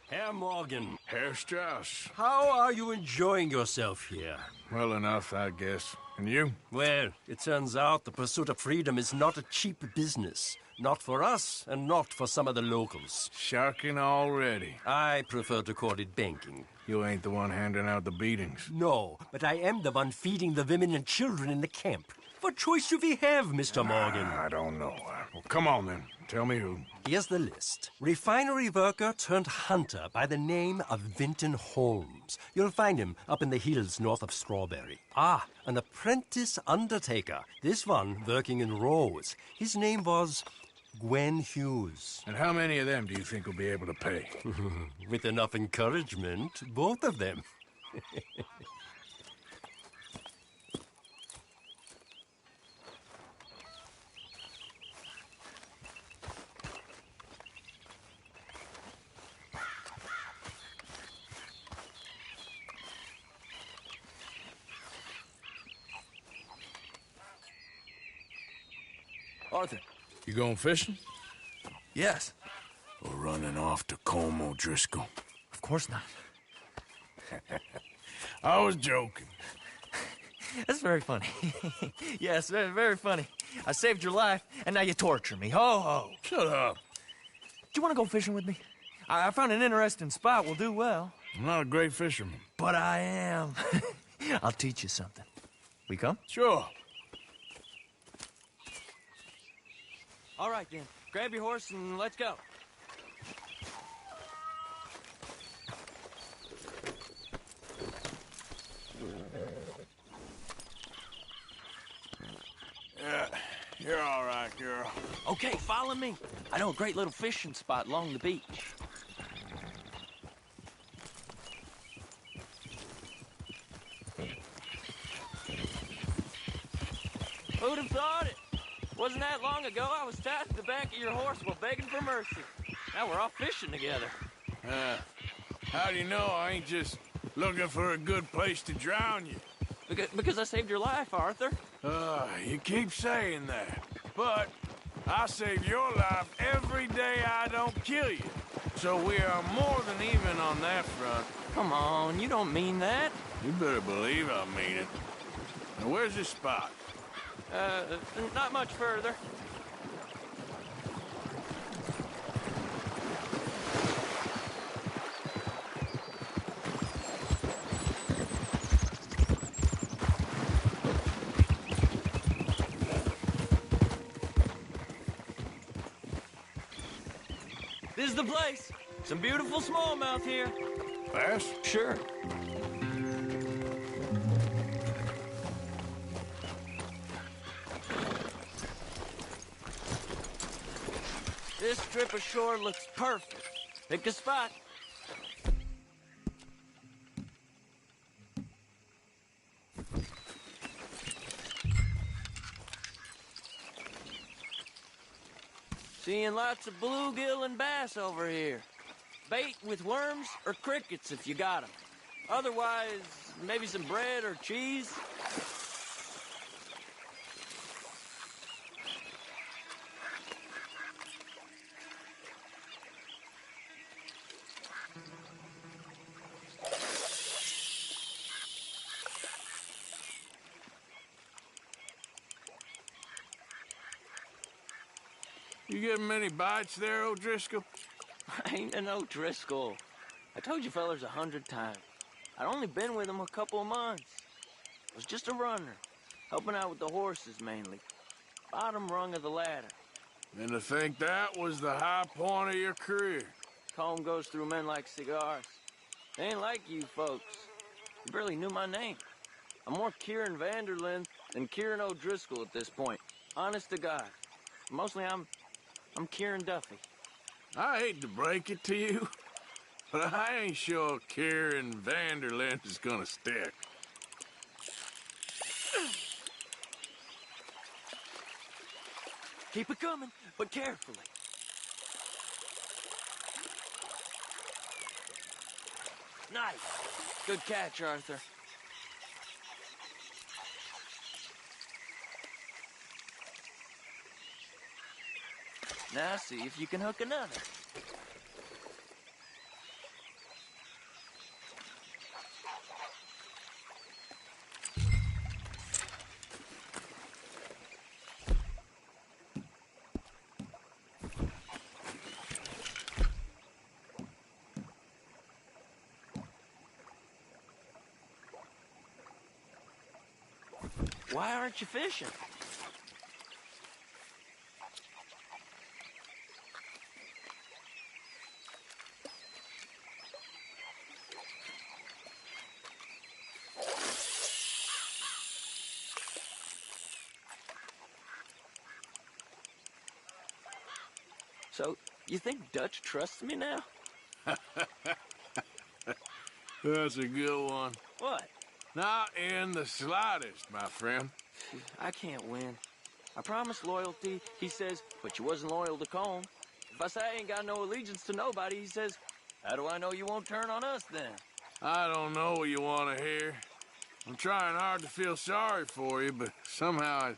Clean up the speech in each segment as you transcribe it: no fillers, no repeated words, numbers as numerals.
Herr Morgan, Herr Strauss. how are you enjoying yourself here? Well enough, I guess. And you? Well, it turns out the pursuit of freedom is not a cheap business. Not for us, and not for some of the locals. Sharking already. I prefer to call it banking. You ain't the one handing out the beatings. No, but I am the one feeding the women and children in the camp. What choice do we have, Mr. Morgan? I don't know. Well, come on then. Tell me who. Here's the list. Refinery worker turned hunter by the name of Vinton Holmes. You'll find him up in the hills north of Strawberry. Ah, an apprentice undertaker. This one working in Rose. His name was Gwen Hughes. And how many of them do you think will be able to pay? With enough encouragement, both of them. Arthur. You going fishing? Yes. Or running off to Colm O'Driscoll? Of course not. I was joking. That's very funny. Yes, very, very funny. I saved your life, and now you torture me. Ho, ho. Shut up. Do you want to go fishing with me? I found an interesting spot. We'll do well. I'm not a great fisherman. But I am. I'll teach you something. We come? Sure. All right, then. Grab your horse and let's go. Yeah, you're all right, girl. Okay, follow me. I know a great little fishing spot along the beach. Who'd have thought it? Wasn't that long ago I was tied to the back of your horse while begging for mercy. Now we're off fishing together. How do you know I ain't just looking for a good place to drown you? Because I saved your life, Arthur. You keep saying that. But I save your life every day I don't kill you. So we are more than even on that front. Come on, you don't mean that. You better believe I mean it. Now where's this spot? Not much further. This is the place. Some beautiful smallmouth here. Bass? Sure. This strip of shore looks perfect. Pick a spot. Seeing lots of bluegill and bass over here. Bait with worms or crickets if you got 'em. Otherwise, maybe some bread or cheese. You getting many bites there, O'Driscoll? I ain't an O'Driscoll. I told you fellers 100 times. I'd only been with him a couple of months. I was just a runner, helping out with the horses mainly. Bottom rung of the ladder. And to think that was the high point of your career. Comb goes through men like cigars. They ain't like you folks. You barely knew my name. I'm more Kieran Vanderlyn than Kieran O'Driscoll at this point. Honest to God. Mostly I'm Kieran Duffy. I hate to break it to you, but I ain't sure Kieran Vanderlyn is gonna stick. Keep it coming, but carefully. Nice. Good catch, Arthur. Now see if you can hook another. Why aren't you fishing? So, you think Dutch trusts me now? That's a good one. What? Not in the slightest, my friend. I can't win. I promised loyalty, he says, but you wasn't loyal to Colm. If I say I ain't got no allegiance to nobody, he says, how do I know you won't turn on us then? I don't know what you want to hear. I'm trying hard to feel sorry for you, but somehow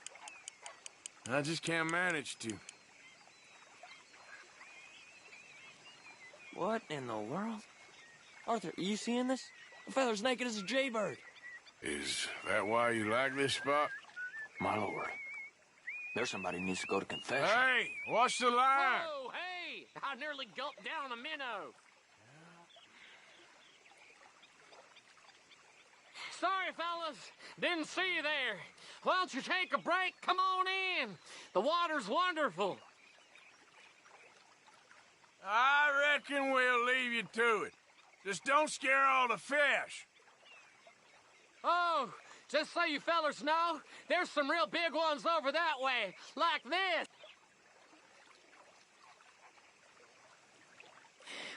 I just can't manage to. What in the world? Arthur, are you seeing this? The fella's naked as a jaybird. Is that why you like this spot? My lord. There's somebody who needs to go to confession. Hey, watch the line! Whoa, hey! I nearly gulped down a minnow. Sorry, fellas. Didn't see you there. Why don't you take a break? Come on in. The water's wonderful. I reckon we'll leave you to it. Just don't scare all the fish. Oh, just so you fellas know, there's some real big ones over that way, like this.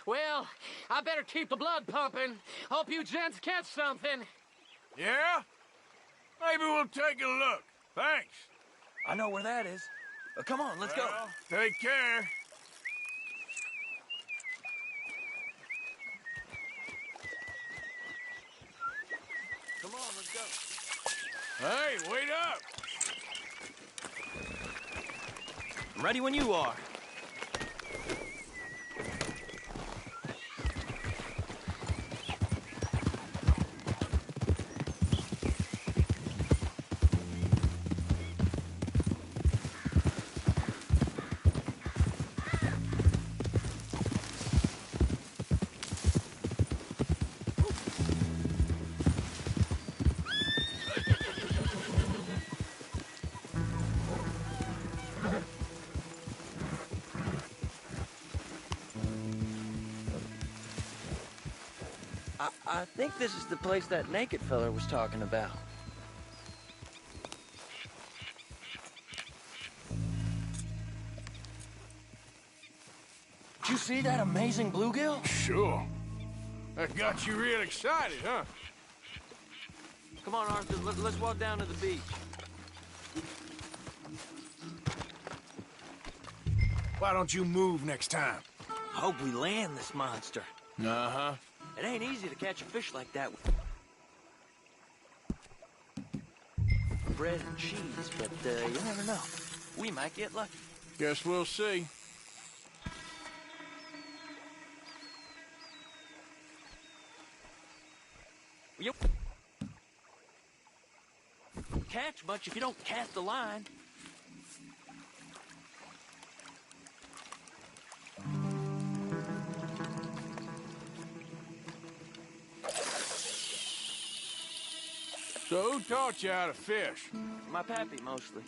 Well, I better keep the blood pumping. Hope you gents catch something. Yeah? Maybe we'll take a look. Thanks. I know where that is. Come on, let's go. Take care. Come on, let's go. Hey, wait up! I'm ready when you are. I think this is the place that naked fella was talking about. Did you see that amazing bluegill? Sure. That got you real excited, huh? Come on, Arthur, let's walk down to the beach. Why don't you move next time? Hope we land this monster. Uh-huh. It ain't easy to catch a fish like that. Bread and cheese, but you never know. We might get lucky. Guess we'll see. You catch much if you don't cast the line. So who taught you how to fish? My pappy, mostly.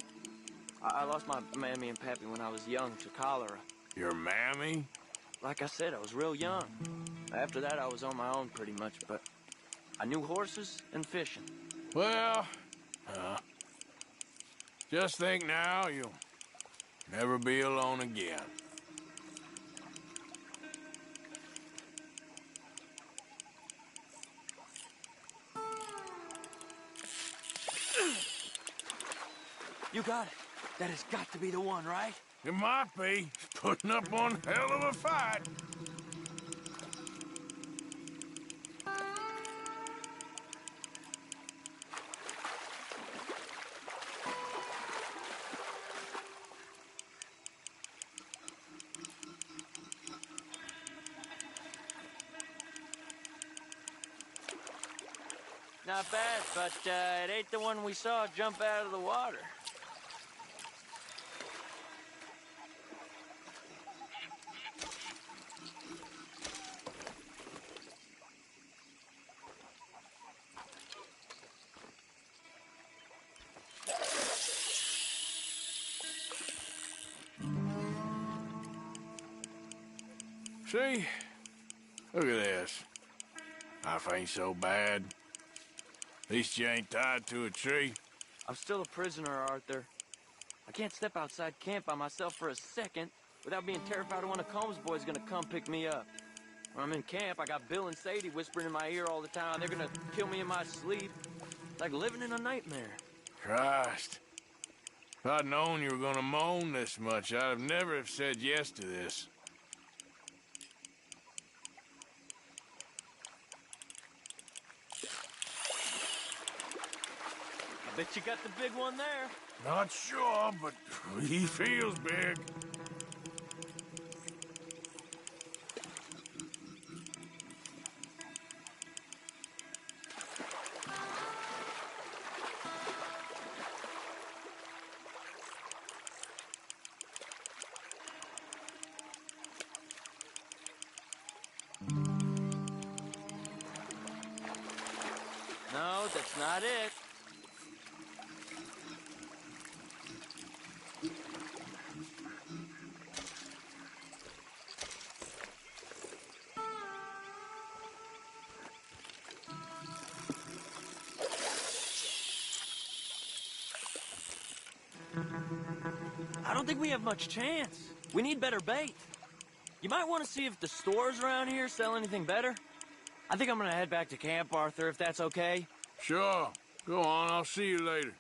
I lost my mammy and pappy when I was young to cholera. Your mammy? Like I said, I was real young. After that, I was on my own pretty much, but I knew horses and fishing. Well, just think now you'll never be alone again. You got it. That has got to be the one, right? It might be. Putting up one hell of a fight. Not bad, but it ain't the one we saw jump out of the water. See? Look at this. Life ain't so bad. At least you ain't tied to a tree. I'm still a prisoner, Arthur. I can't step outside camp by myself for a second without being terrified of one of Combs' boys gonna come pick me up. When I'm in camp, I got Bill and Sadie whispering in my ear all the time. They're gonna kill me in my sleep. Like living in a nightmare. Christ. If I'd known you were gonna moan this much, I'd have never have said yes to this. I bet you got the big one there. Not sure, but he feels big. No, that's not it. I don't think we have much chance. We need better bait. You might want to see if the stores around here sell anything better. I think I'm gonna head back to camp, Arthur, if that's okay. Sure. Go on, I'll see you later.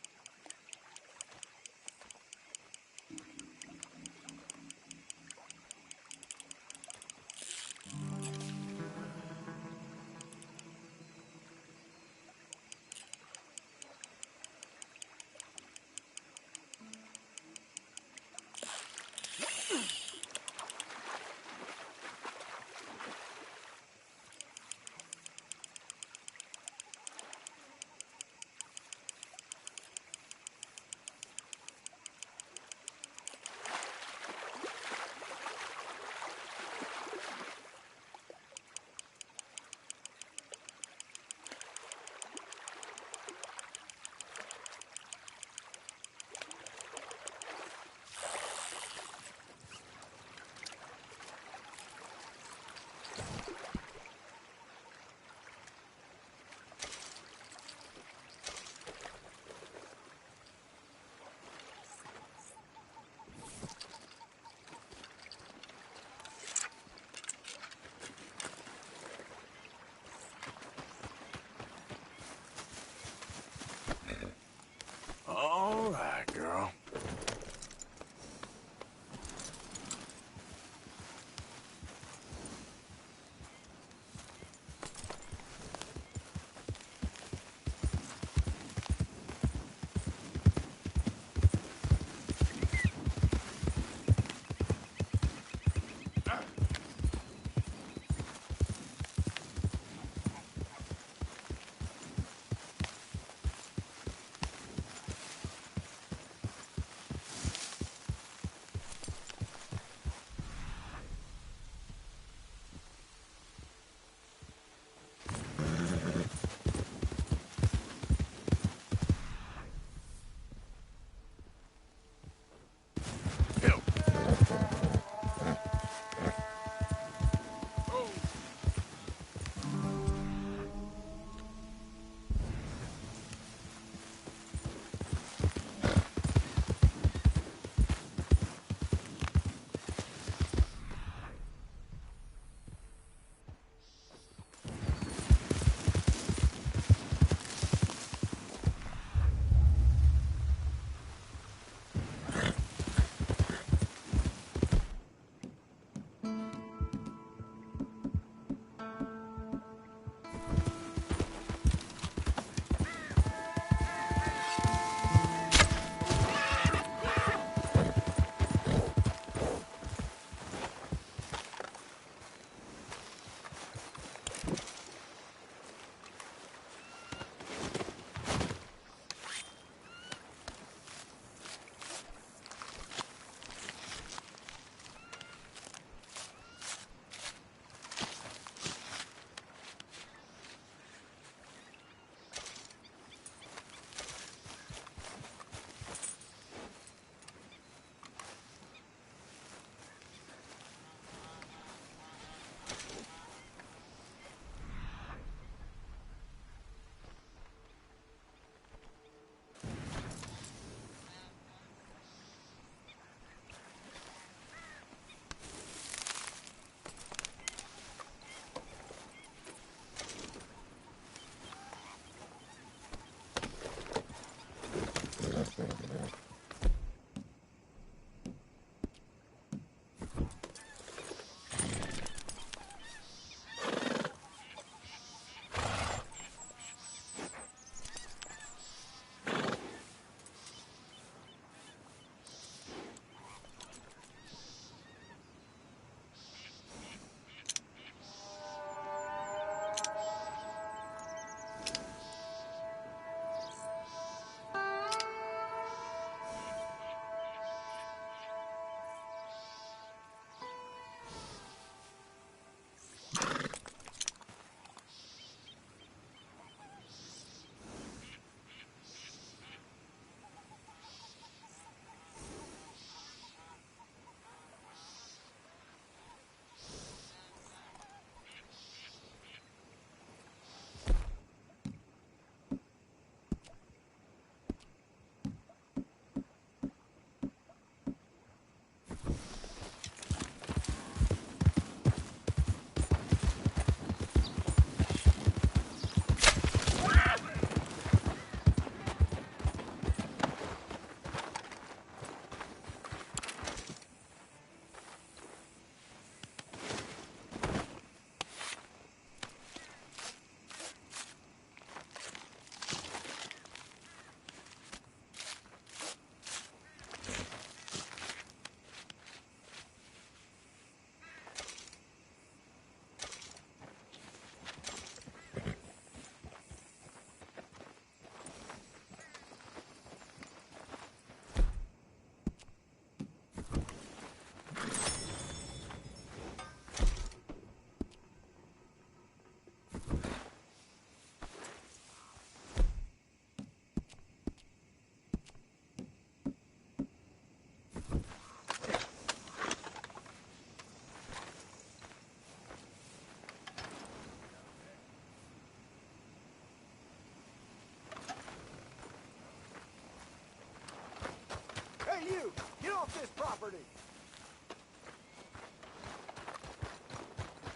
off this property!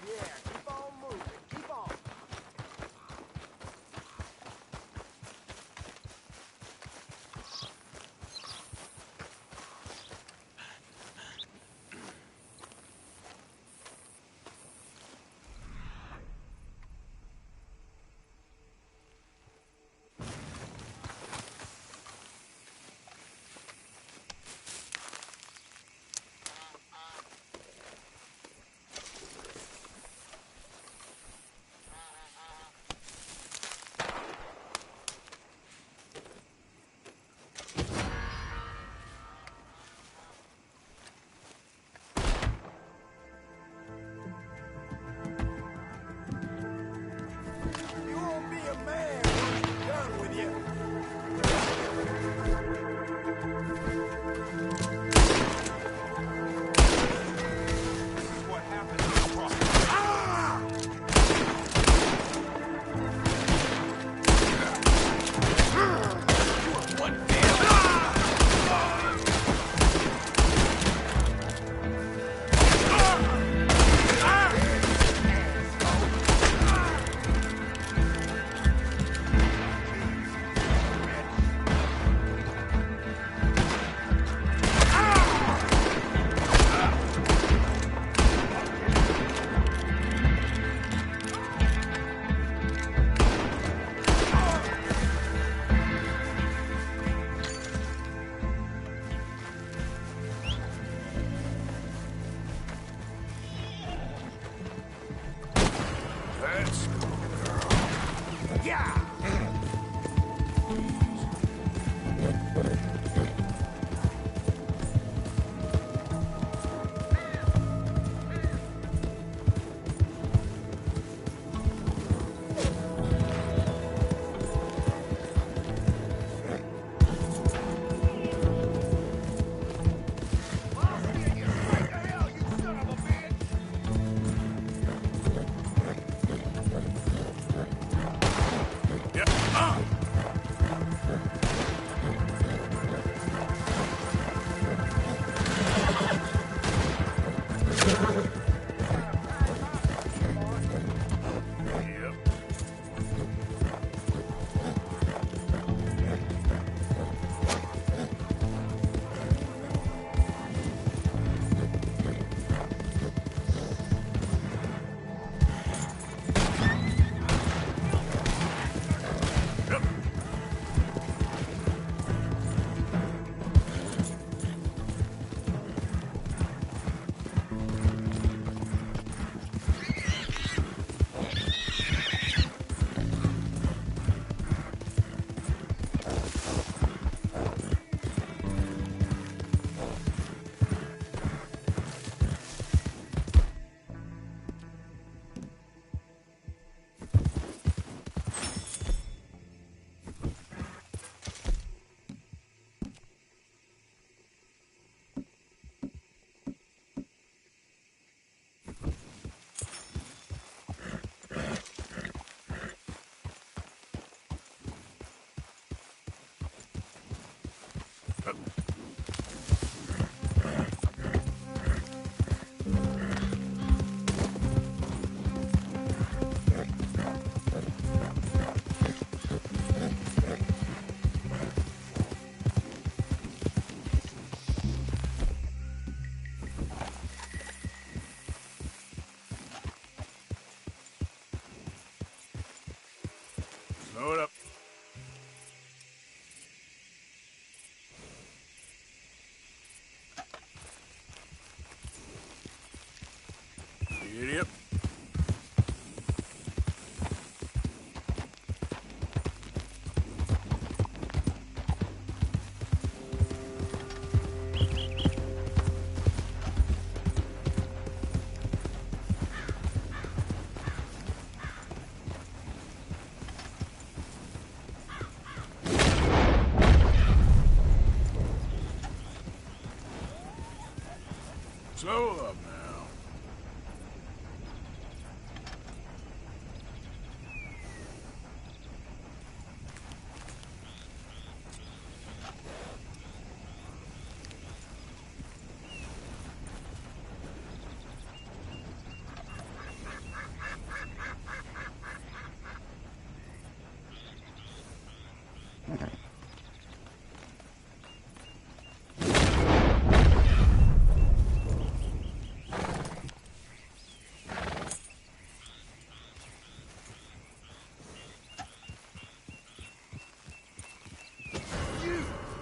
Yeah, keep on moving. Keep on.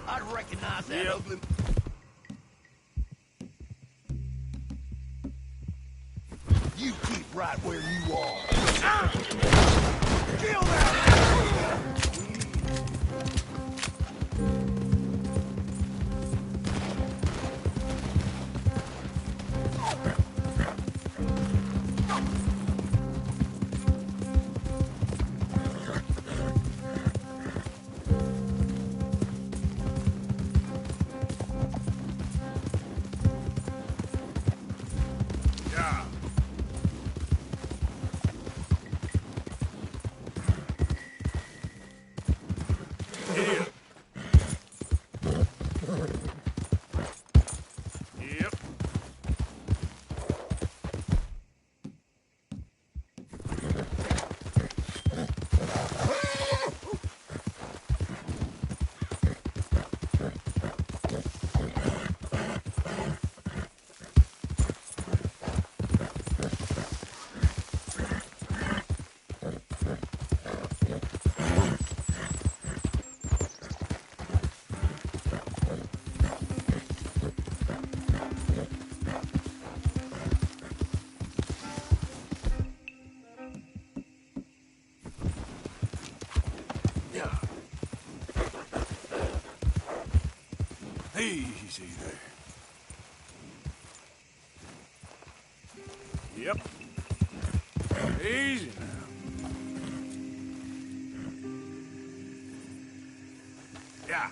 I'd recognize that ugly... You keep right where you are. Kill that! Easy there. Yep. Easy now. Yeah.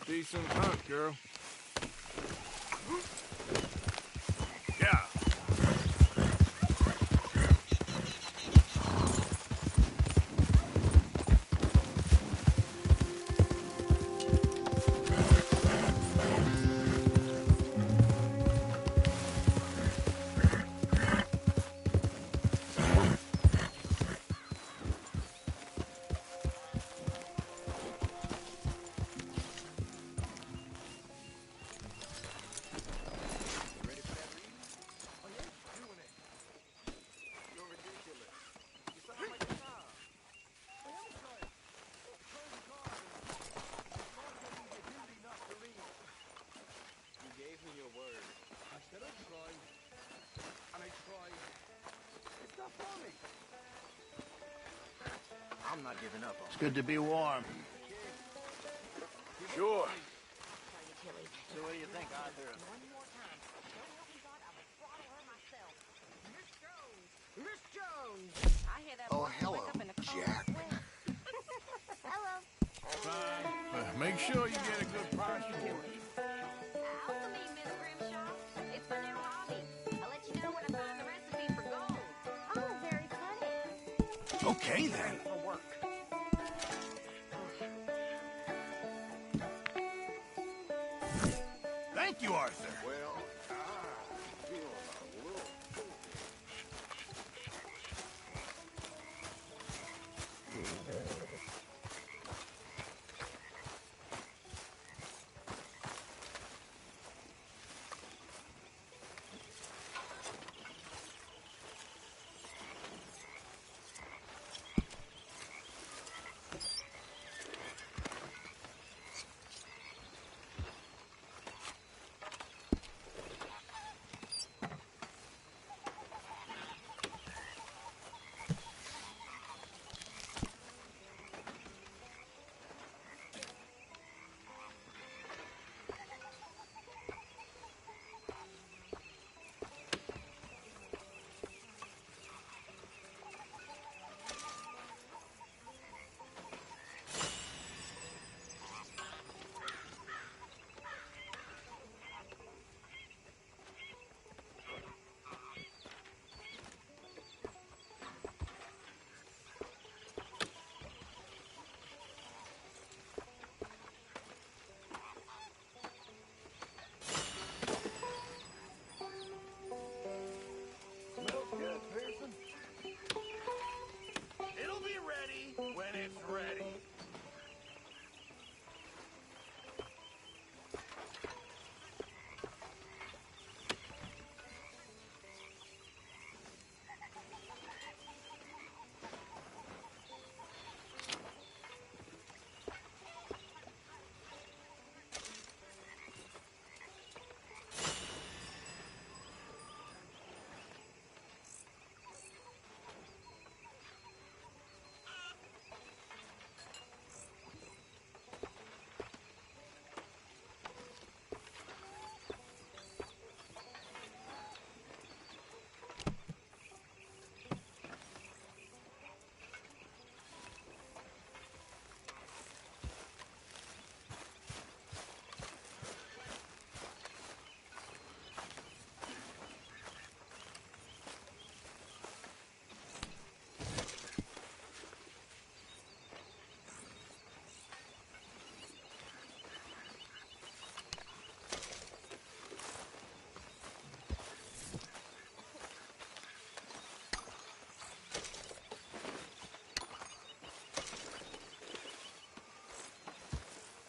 Decent hunt, girl. Yeah. I'm not giving up. It's good to be warm. Sure. So what do you think, Arthur? One more time. Tell me what you thought. I will throttle her myself. This girl Make sure you get a good price for it. Alchemy, Miss Grimshaw. It's my new hobby. I'll let you know when I find the recipe for gold. Oh, very funny. Okay, then. For work. Thank you, Arthur. Well, smells good, Pearson. It'll be ready when it's ready.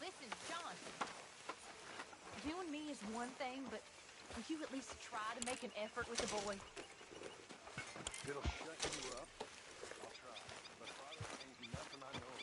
Listen, John. You and me is one thing, but will you at least try to make an effort with the boy? It'll shut you up. I'll try. But Father, ain't nothing I know of.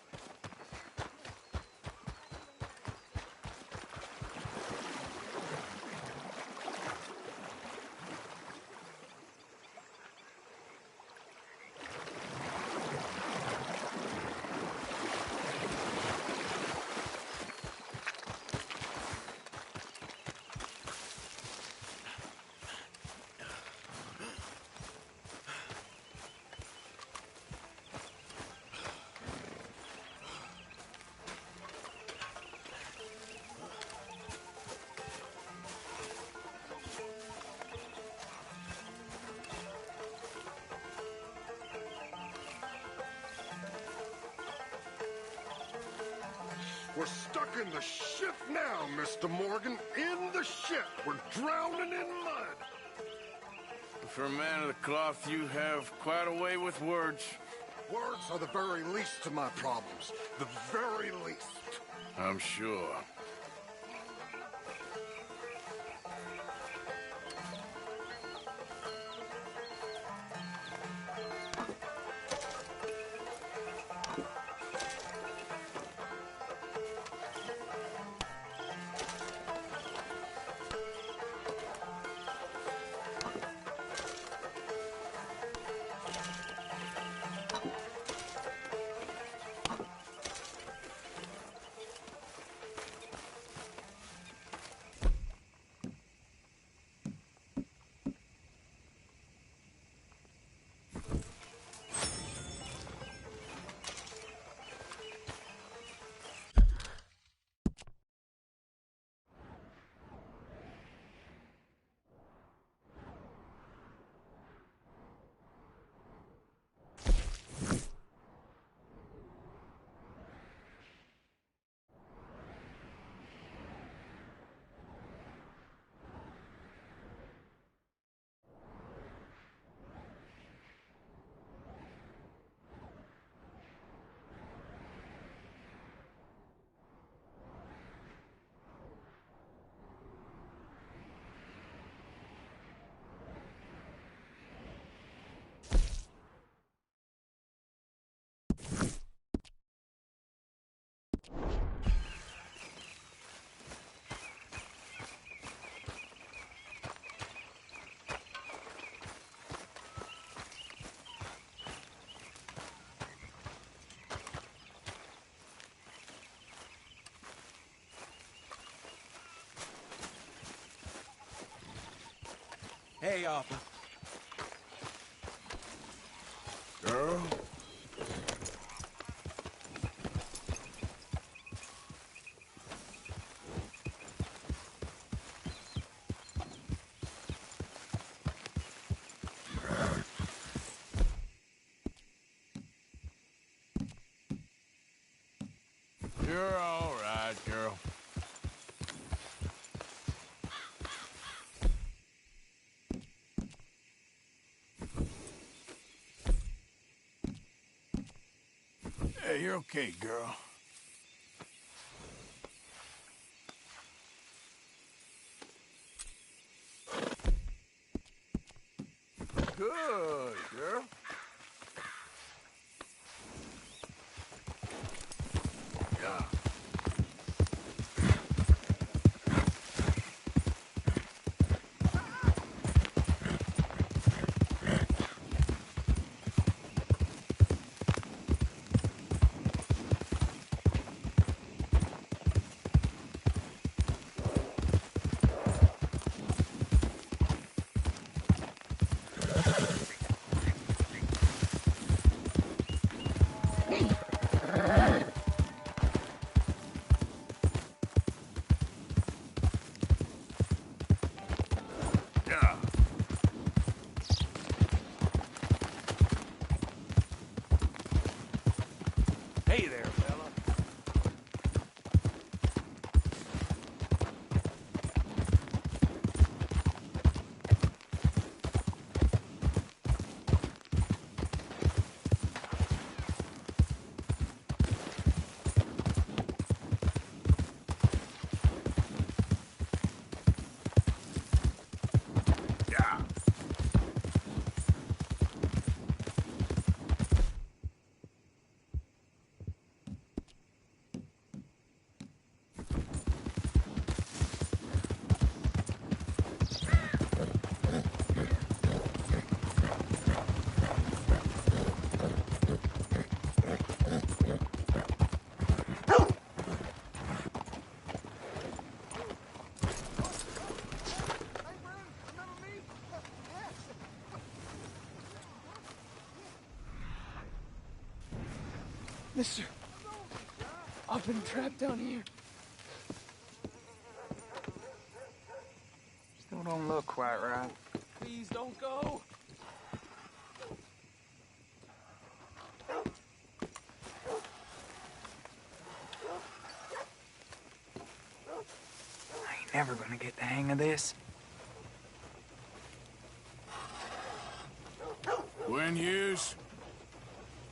We're stuck in the ship now, Mr. Morgan. In the ship. We're drowning in mud. For a man of the cloth, you have quite a way with words. Words are the very least of my problems. The very least. I'm sure. Hey, Arthur. Girl? You're all right, girl. Hey, you're okay, girl. Good, girl. Yeah. Yeah. Hey there, fella. Yeah. Mister, I've been trapped down here. Still don't look quite right. Please don't go. I ain't never gonna get the hang of this. Gwen Hughes,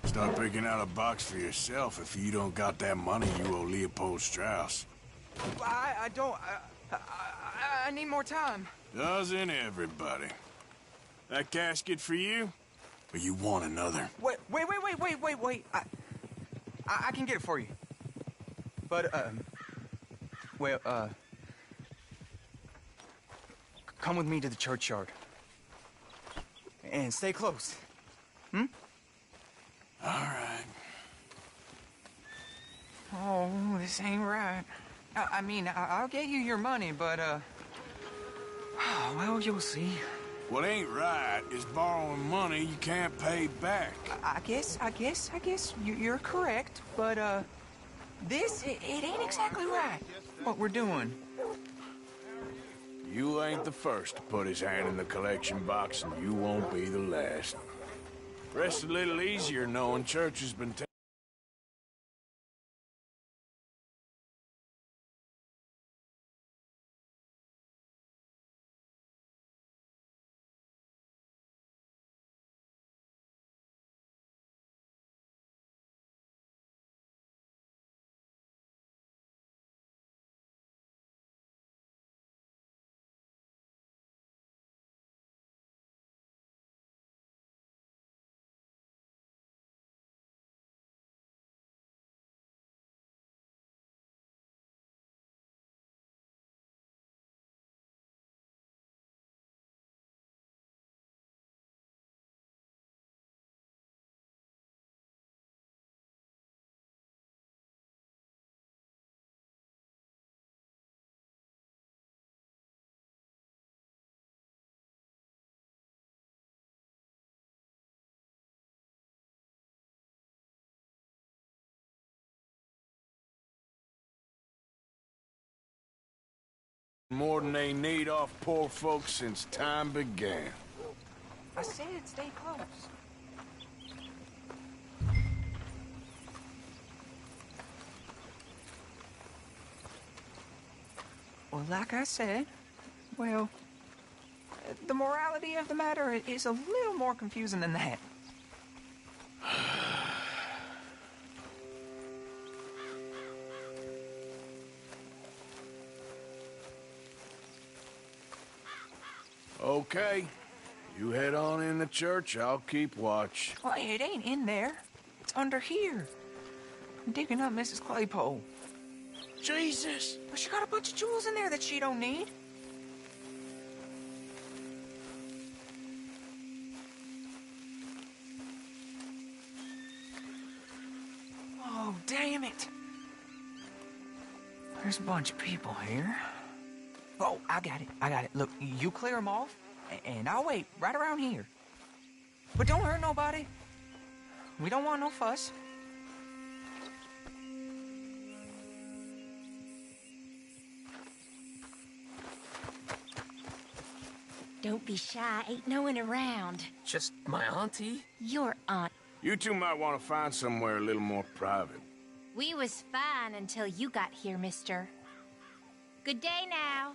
start picking out a box for yourself if you don't got that money you owe Leopold Strauss. I don't. I need more time. Doesn't everybody? That casket for you? Or you want another? Wait. I can get it for you. But, come with me to the churchyard. And stay close. Hmm? All right. Oh, this ain't right. I mean, I'll get you your money, but, well, you'll see. What ain't right is borrowing money you can't pay back. I guess you're correct, but, it ain't exactly right, what we're doing. You ain't the first to put his hand in the collection box, and you won't be the last. Rest a little easier knowing church has been taking more than they need off poor folks since time began. I said stay close. Well, like I said, well, the morality of the matter is a little more confusing than that. Okay. You head on in the church, I'll keep watch. Well, it ain't in there. It's under here. I'm digging up Mrs. Claypole. Jesus! But she got a bunch of jewels in there that she don't need. Oh, damn it. There's a bunch of people here. Oh, I got it. Look, you clear them off, and I'll wait right around here. But don't hurt nobody. We don't want no fuss. Don't be shy, ain't no one around. Just my auntie? Your aunt. You two might want to find somewhere a little more private. We was fine until you got here, mister. Good day now.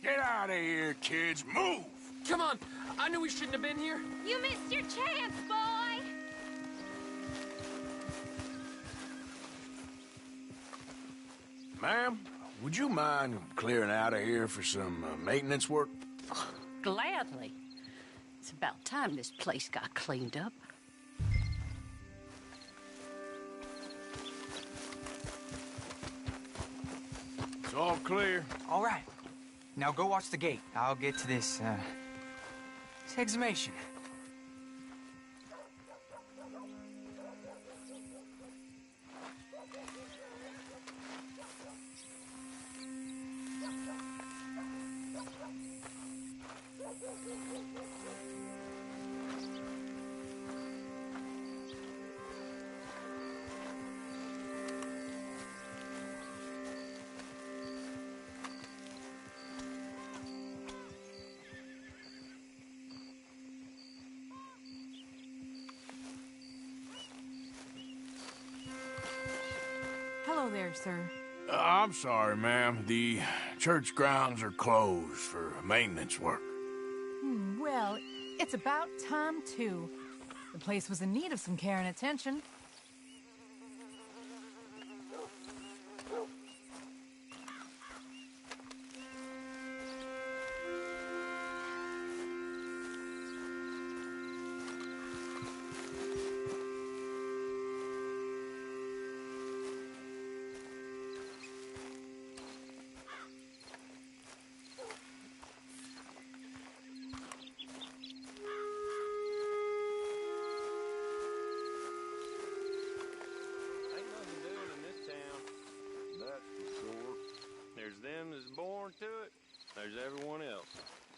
Get out of here, kids. Move! Come on! I knew we shouldn't have been here. You missed your chance, boy! Ma'am, would you mind clearing out of here for some maintenance work? Gladly. It's about time this place got cleaned up. It's all clear. All right. Now go watch the gate. I'll get to this exhumation. Hello there, sir. I'm sorry, ma'am. The church grounds are closed for maintenance work. Well, it's about time, too. The place was in need of some care and attention. Them that's born to it, there's everyone else.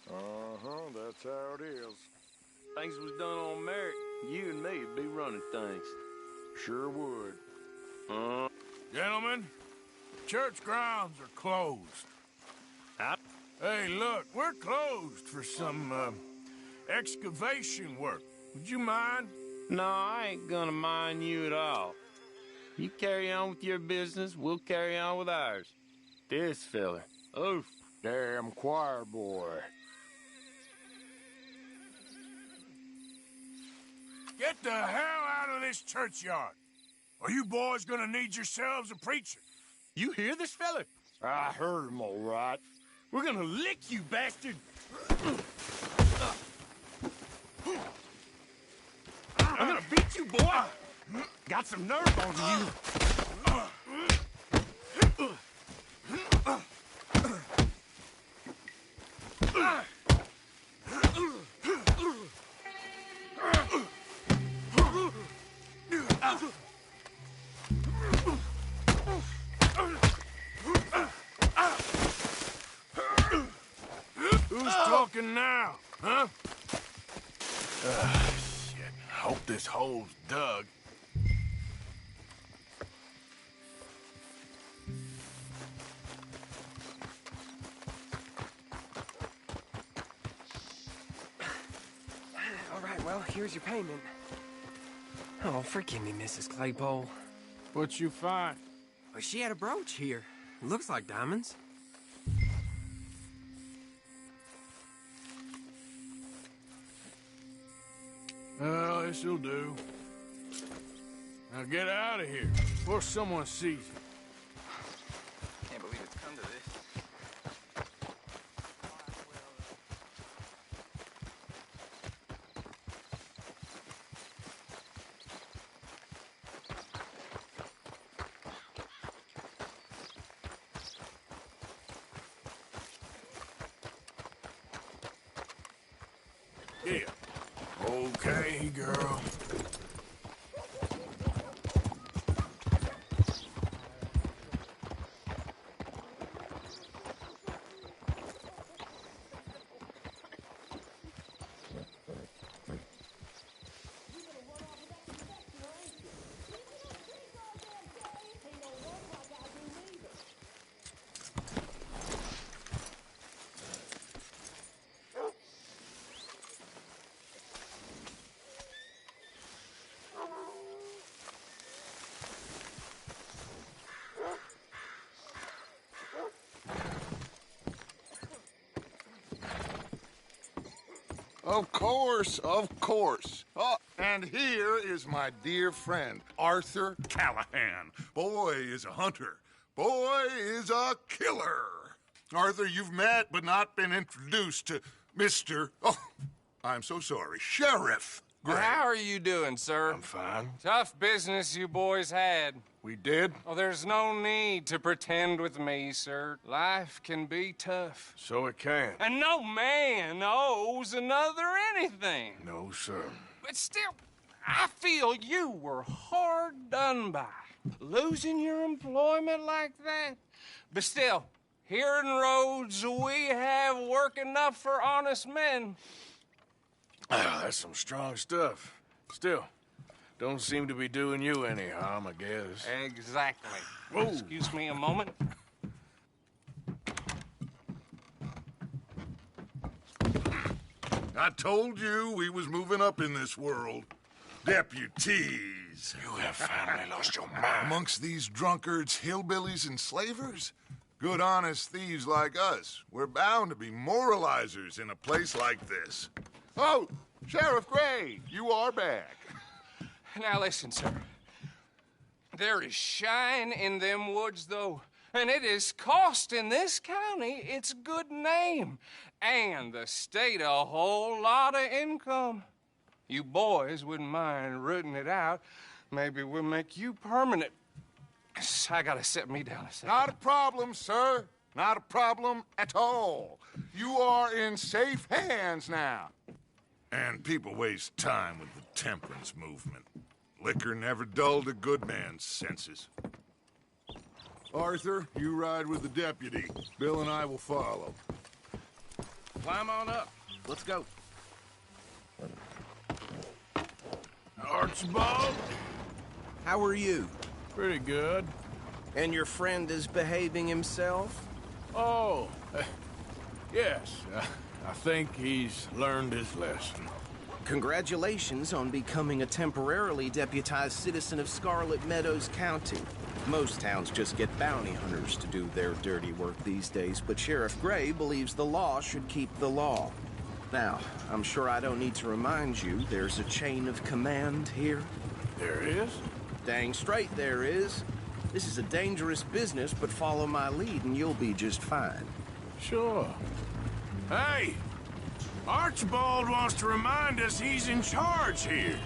Uh-huh, that's how it is. Things was done on merit, you and me would be running things. Sure would. Gentlemen, church grounds are closed. Hey, look, we're closed for some, excavation work. Would you mind? No, I ain't gonna mind you at all. You carry on with your business, we'll carry on with ours. This fella. Oof. Damn choir boy. Get the hell out of this churchyard. Are you boys gonna need yourselves a preacher? You hear this fella? I heard him all right. We're gonna lick you, bastard! I'm gonna beat you, boy! Got some nerve on you! Who's talking now, huh? Shit. this hole's dug. All right, well, here's your payment. Oh, forgive me, Mrs. Claypole. What you find? Well, she had a brooch here. It looks like diamonds. Well, this'll do. Now get out of here before someone sees you. Can't believe it's come to this. Yeah. Okay, girl. Of course, of course. Oh, and here is my dear friend, Arthur Callahan. Boy is a hunter. Boy is a killer. Arthur, you've met but not been introduced to Mr. Oh, I'm so sorry, Sheriff Gray. How are you doing, sir? I'm fine. Tough business you boys had. We did? Oh, there's no need to pretend with me, sir. Life can be tough. So it can. And no man owes another anything. No, sir. But still, I feel you were hard done by. Losing your employment like that. But still, here in Rhodes, we have work enough for honest men. Ah, that's some strong stuff. Still, don't seem to be doing you any harm, I guess. Exactly. Whoa. Excuse me a moment. I told you we was moving up in this world. Deputies. You have finally lost your mind. Amongst these drunkards, hillbillies, and slavers? Good, honest thieves like us. We're bound to be moralizers in a place like this. Oh, Sheriff Gray, you are back. Now listen, sir. There is shine in them woods, though, and it is costing this county its good name and the state a whole lot of income. You boys wouldn't mind rooting it out. Maybe we'll make you permanent. I gotta sit me down a second. Not a problem, sir. Not a problem at all. You are in safe hands now. And people waste time with the temperance movement. Liquor never dulled a good man's senses. Arthur, you ride with the deputy. Bill and I will follow. Climb on up. Let's go. Archibald? How are you? Pretty good. And your friend is behaving himself? Oh, yes. I think he's learned his lesson. Congratulations on becoming a temporarily deputized citizen of Scarlet Meadows County. Most towns just get bounty hunters to do their dirty work these days, but Sheriff Gray believes the law should keep the law. Now, I'm sure I don't need to remind you there's a chain of command here. There is? Dang straight there is. This is a dangerous business, but follow my lead and you'll be just fine. Sure. Hey! Archibald wants to remind us he's in charge here.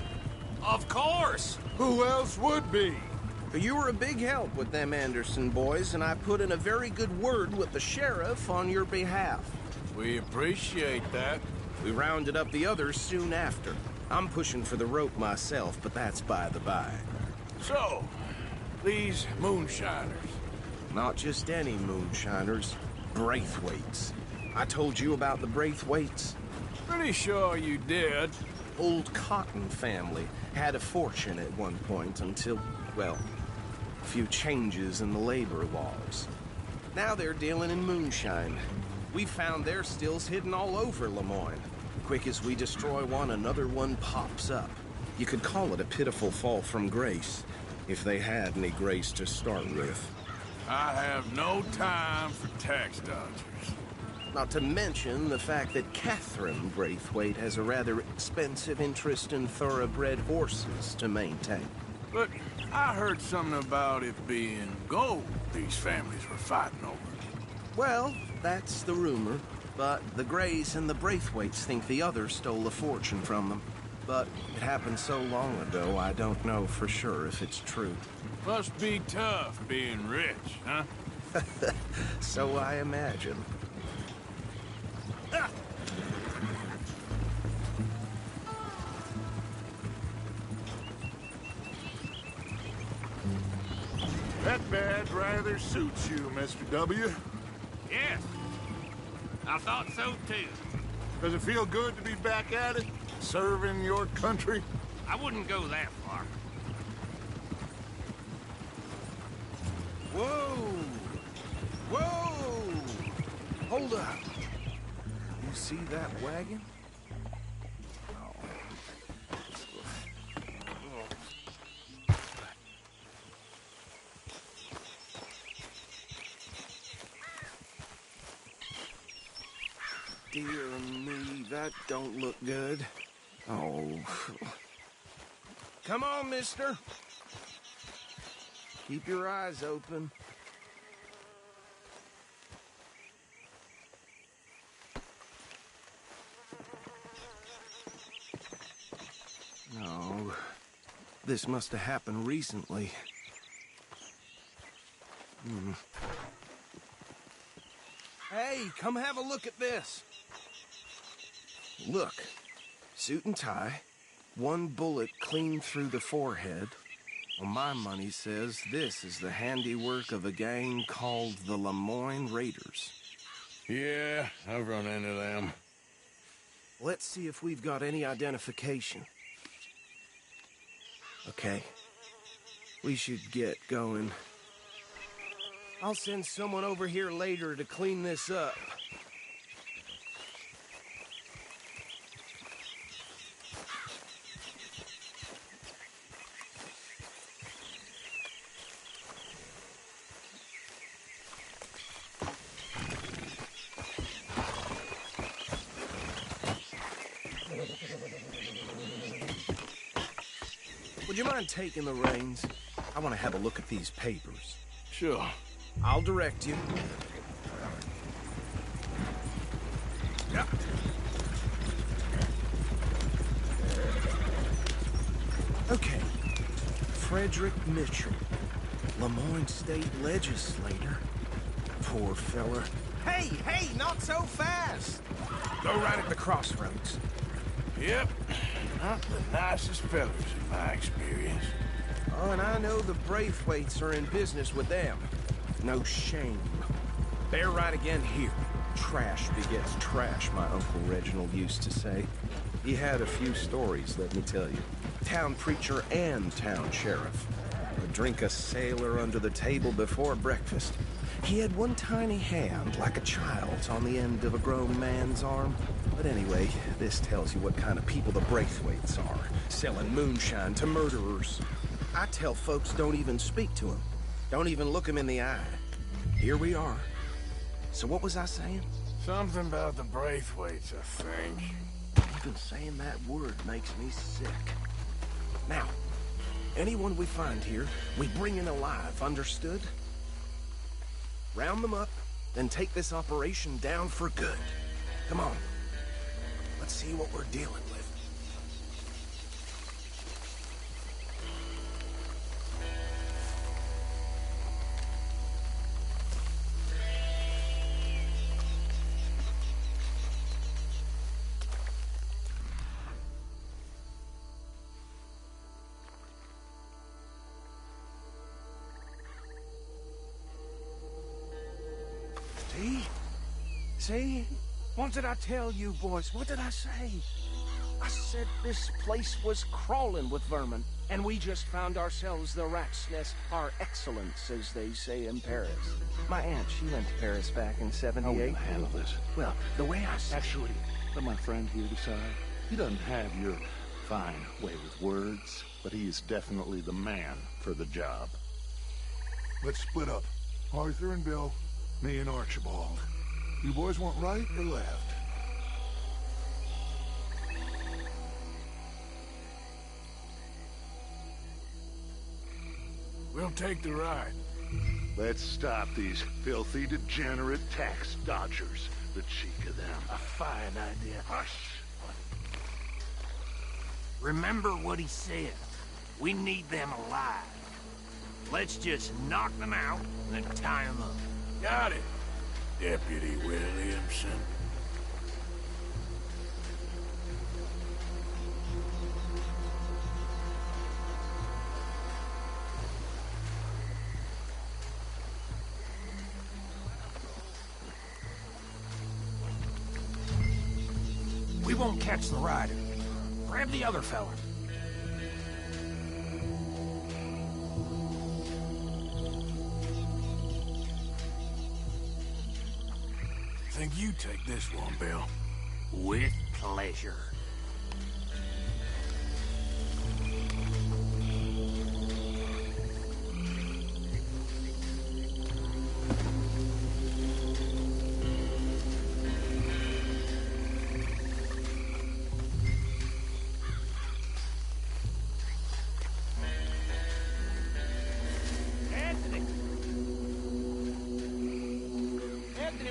Of course! Who else would be? You were a big help with them Anderson boys, and I put in a very good word with the sheriff on your behalf. We appreciate that. We rounded up the others soon after. I'm pushing for the rope myself, but that's by the by. So, these moonshiners. Not just any moonshiners, Braithwaites. I told you about the Braithwaites? Pretty sure you did. old Cotton family had a fortune at one point until, well, a few changes in the labor laws. Now they're dealing in moonshine. We found their stills hidden all over Lemoyne. Quick as we destroy one, another one pops up. You could call it a pitiful fall from grace, if they had any grace to start with. I have no time for tax dodgers. Not to mention the fact that Catherine Braithwaite has a rather expensive interest in thoroughbred horses to maintain. But I heard something about it being gold these families were fighting over. Well, that's the rumor. But the Greys and the Braithwaites think the others stole a fortune from them. But it happened so long ago, I don't know for sure if it's true. Must be tough being rich, huh? So I imagine. Ah! That badge rather suits you, Mr. W. Yes. I thought so, too. Does it feel good to be back at it? Serving your country? I wouldn't go that far. Whoa! Whoa! Hold up. You see that wagon? Dear me, that don't look good. Oh. Come on, mister. Keep your eyes open. No. This must have happened recently. Hey, come have a look at this. Look, suit and tie, one bullet clean through the forehead. Well, my money says this is the handiwork of a gang called the Lemoyne Raiders. Yeah, I've run into them. Let's see if we've got any identification. Okay. We should get going. I'll send someone over here later to clean this up. Would you mind taking the reins? I want to have a look at these papers. Sure. I'll direct you. Yep. Okay. Frederick Mitchell, Lemoyne State Legislator. Poor fella. Hey, not so fast! Go right at the crossroads. Yep. Not the nicest fellas in my experience. Oh, and I know the Braithwaites are in business with them. No shame. Bear right again here. Trash begets trash, my Uncle Reginald used to say. He had a few stories, let me tell you. Town preacher and town sheriff. Would drink a sailor under the table before breakfast. He had one tiny hand, like a child's, on the end of a grown man's arm. But anyway, this tells you what kind of people the Braithwaites are. Selling moonshine to murderers. I tell folks don't even speak to him. Don't even look him in the eye. Here we are. So what was I saying? Something about the Braithwaites, I think. Even saying that word makes me sick. Now, anyone we find here, we bring in alive, understood? Round them up, then take this operation down for good. Come on. Let's see what we're dealing with. See? What did I tell you, boys? What did I say? I said this place was crawling with vermin, and we just found ourselves the rat's nest par excellence, as they say in Paris. My aunt, she went to Paris back in '78. How will you handle this? Well, the way I... Actually, let my friend here decide. He doesn't have your fine way with words, but he is definitely the man for the job. Let's split up. Arthur and Bill, me and Archibald. You boys want right or left? We'll take the ride. Let's stop these filthy, degenerate tax dodgers. The cheek of them. A fine idea. Hush! Remember what he said. We need them alive. Let's just knock them out and then tie them up. Got it, Deputy Williamson. We won't catch the rider. Grab the other fella. Think you take this one, Bill. With pleasure.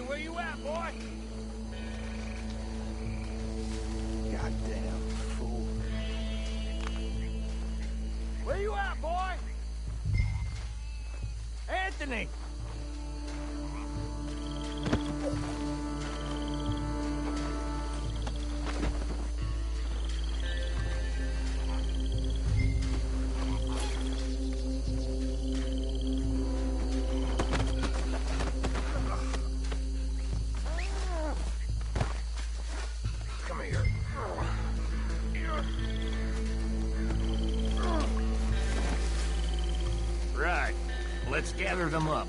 Where you at, boy? Goddamn fool. Where you at, boy? Anthony! Right. Let's gather them up.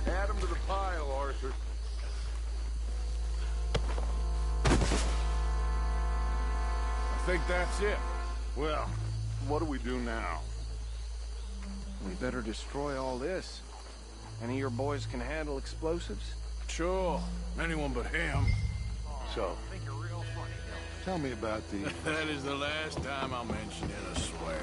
Add them to the pile, Arthur. I think that's it. Well, what do we do now? We better destroy all this. Any of your boys can handle explosives? Sure. Anyone but him. So, tell me about the... That is the last time I'll mention it, I swear.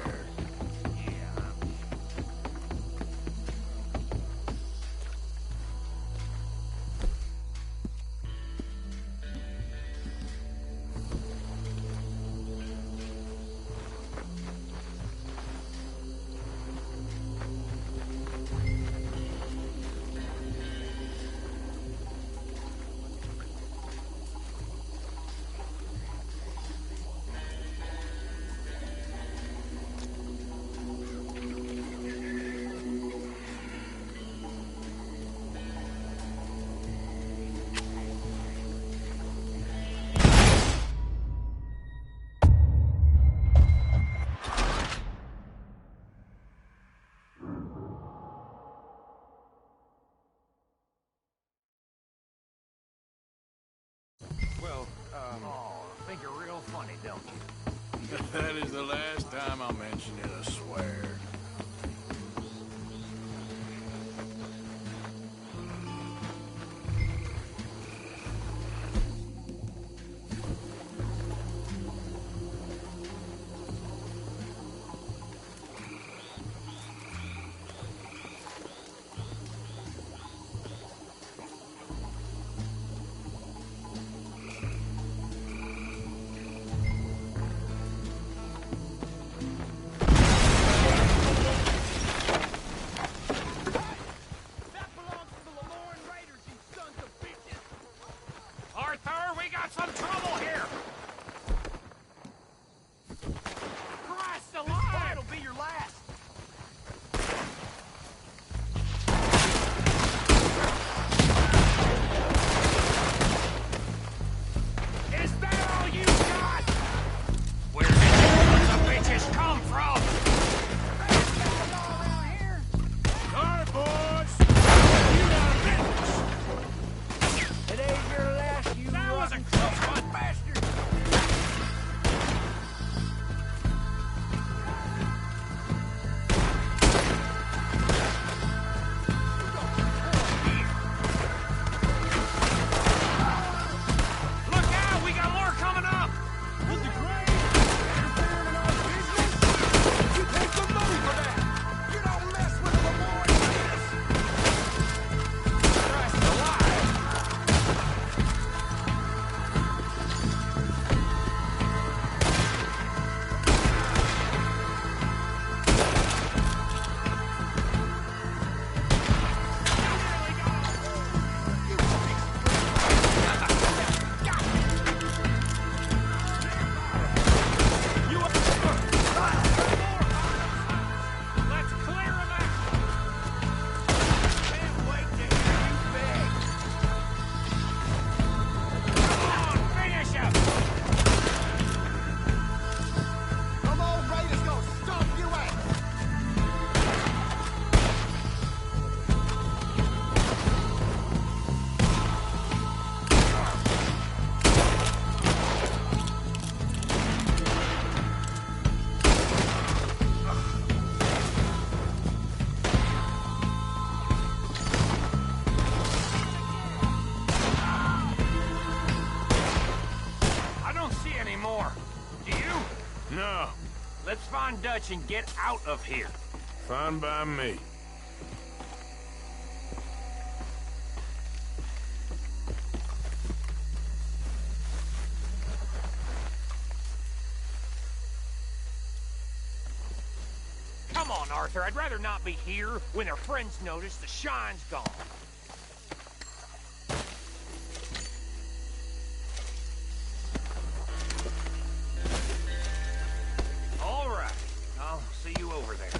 Think you're real funny, don't you? That is the last time I'll mention it, I swear. We got some trouble here! Christ alive! This fight'll be your last! Is that all you got? Where did you the bitches come from? Alright, boys! You got business! It ain't your last, you that was a close one, bastard! Look out! We got more coming up! Was it great? Interfering in our business? You take some money for that! You don't mess with a boy like this! Christ alive! Let's clear him out! Can't wait to hear you beg! Come on, finish him! Come on, Raiders, go stomp you out! I don't see any more. Do you? No. Let's find Dutch and get out of here. Fine by me. Come on, Arthur. I'd rather not be here when their friends notice the shine's gone. All right. I'll see you over there.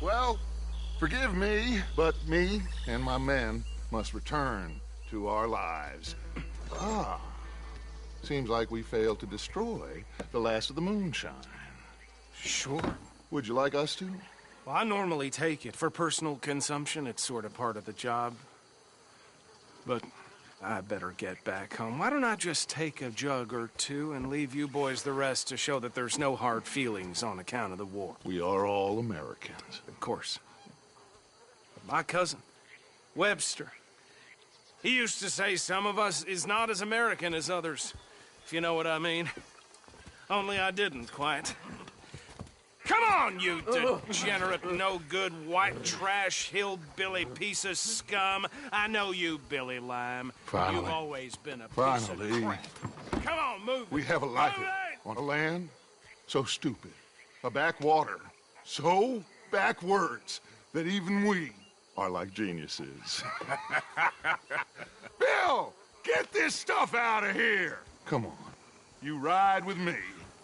Well, forgive me, but me and my men must return to our lives. Ah. Seems like we failed to destroy the last of the moonshine. Sure. Would you like us to? Well, I normally take it. For personal consumption, it's sort of part of the job. But I better get back home. Why don't I just take a jug or two and leave you boys the rest to show that there's no hard feelings on account of the war? We are all Americans. Of course. But my cousin, Webster, he used to say some of us is not as American as others, if you know what I mean. Only I didn't quite. Come on, you degenerate, no-good, white trash, hillbilly piece of scum. I know you, Billy Lime. Finally. You've always been a piece of crap. Come on, move We it. have a life Move it. on a land so stupid, a backwater so backwards that even we are like geniuses. Bill, get this stuff out of here. Come on, you ride with me.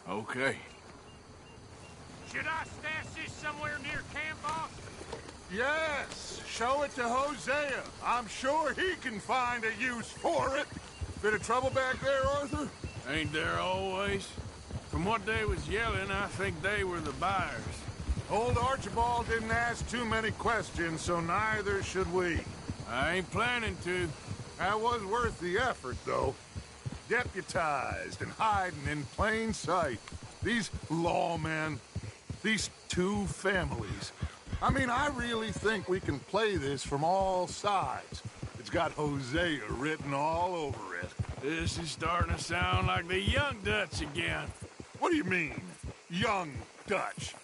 Okay. Should I stash this somewhere near camp, boss? Yes, show it to Hosea. I'm sure he can find a use for it. Bit of trouble back there, Arthur? Ain't there always? From what they was yelling, I think they were the buyers. Old Archibald didn't ask too many questions, so neither should we. I ain't planning to. That was worth the effort, though. Deputized and hiding in plain sight. These lawmen, these two families. I mean, I really think we can play this from all sides. It's got Hosea written all over it. This is starting to sound like the Young Dutch again. What do you mean, young Dutch?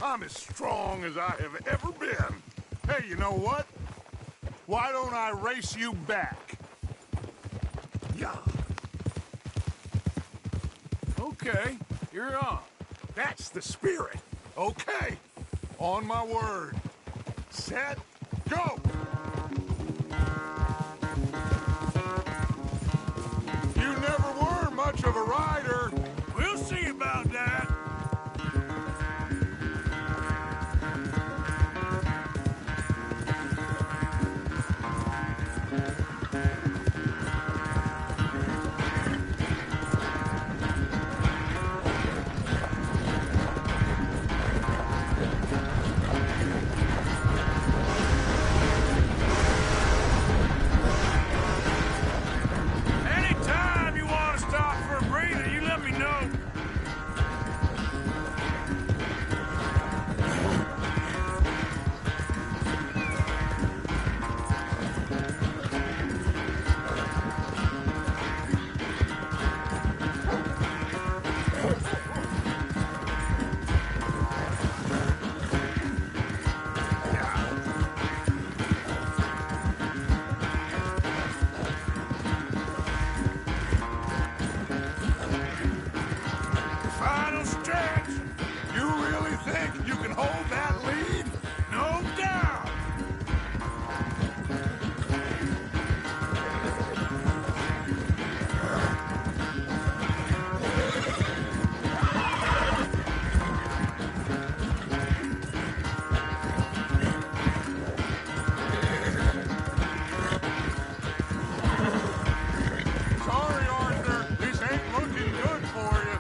I'm as strong as I have ever been. Hey, you know what? Why don't I race you back? Yeah. Okay, you're on. That's the spirit. Okay. On my word. Set, go! You never were much of a rider. We'll see about that. Anytime you want to stop for a breather, you let me know. Final stretch. You really think you can hold that lead? No doubt. Sorry, Arthur. This ain't looking good for you.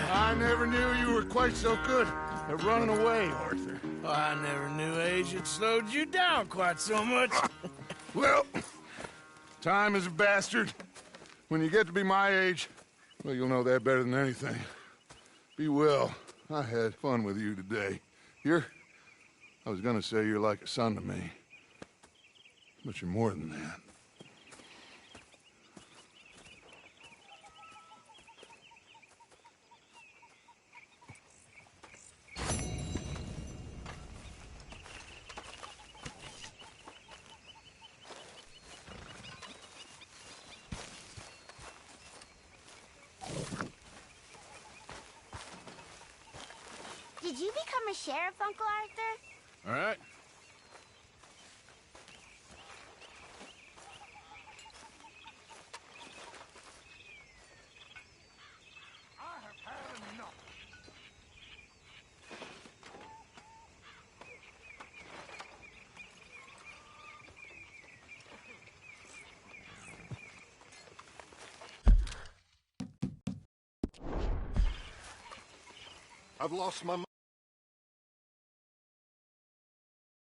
I never knew you were quite so good at running away, Arthur. I never knew age had slowed you down quite so much. Well, time is a bastard. When you get to be my age, well, you'll know that better than anything. Be well. I had fun with you today. I was gonna say you're like a son to me. But you're more than that. Could you become a sheriff, Uncle Arthur? All right. I have had enough. I've lost my